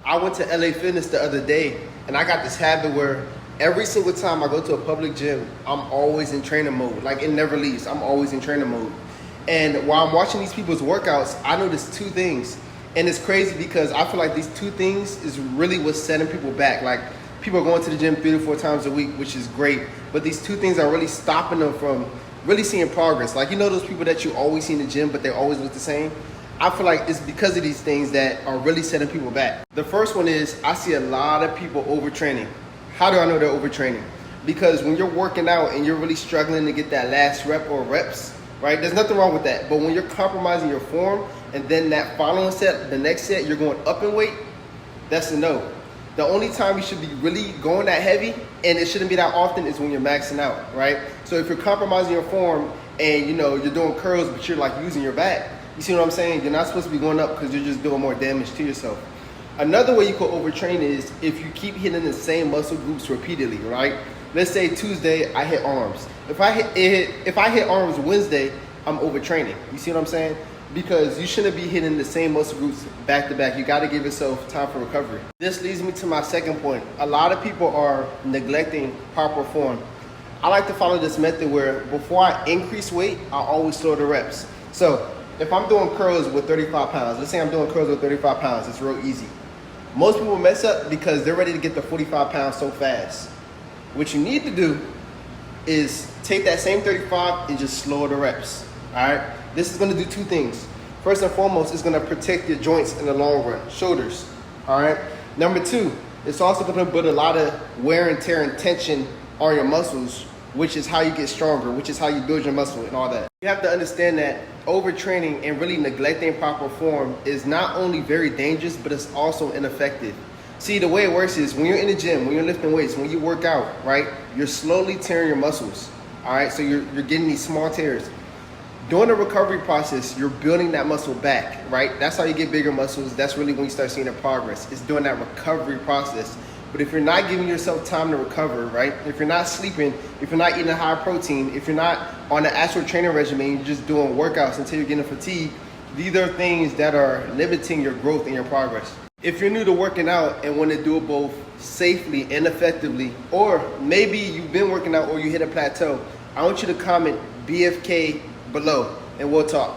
I went to LA Fitness the other day, and I got this habit where every single time I go to a public gym, I'm always in training mode. Like, it never leaves. I'm always in training mode. And while I'm watching these people's workouts, I notice two things. And it's crazy because I feel like these two things is really what's setting people back. Like, people are going to the gym 3 to 4 times a week, which is great. But these two things are really stopping them from really seeing progress. Like, you know those people that you always see in the gym, but they always look the same? I feel like it's because of these things that are really setting people back. The first one is I see a lot of people overtraining. How do I know they're overtraining? Because when you're working out and you're really struggling to get that last rep or reps, right? There's nothing wrong with that. But when you're compromising your form and then that following set, the next set, you're going up in weight, that's a no. The only time you should be really going that heavy, and it shouldn't be that often, is when you're maxing out, right? So if you're compromising your form and you're doing curls, but you're like using your back, you see what I'm saying? You're not supposed to be going up because you're just doing more damage to yourself. Another way you could overtrain is if you keep hitting the same muscle groups repeatedly, right? Let's say Tuesday, I hit arms. If I hit arms Wednesday, I'm overtraining. You see what I'm saying? Because you shouldn't be hitting the same muscle groups back to back. You got to give yourself time for recovery. This leads me to my second point. A lot of people are neglecting proper form. I like to follow this method where before I increase weight, I always slow the reps. So if I'm doing curls with 35 pounds, let's say I'm doing curls with 35 pounds, it's real easy. Most people mess up because they're ready to get the 45 pounds so fast. What you need to do is take that same 35 and just slow the reps, all right? This is gonna do two things. First and foremost, it's gonna protect your joints in the long run, shoulders, all right? Number two, it's also gonna put a lot of wear and tear and tension on your muscles, which is how you get stronger, which is how you build your muscle and all that. You have to understand that overtraining and really neglecting proper form is not only very dangerous, but it's also ineffective. See, the way it works is when you're in the gym, when you're lifting weights, when you work out, right, you're slowly tearing your muscles, all right? So you're getting these small tears. During the recovery process, you're building that muscle back, right? That's how you get bigger muscles. That's really when you start seeing the progress. It's during that recovery process. But if you're not giving yourself time to recover, right? If you're not sleeping, if you're not eating a high protein, if you're not on an actual training regimen, you're just doing workouts until you're getting fatigued, these are things that are limiting your growth and your progress. If you're new to working out and want to do it both safely and effectively, or maybe you've been working out or you hit a plateau, I want you to comment BFK below and we'll talk.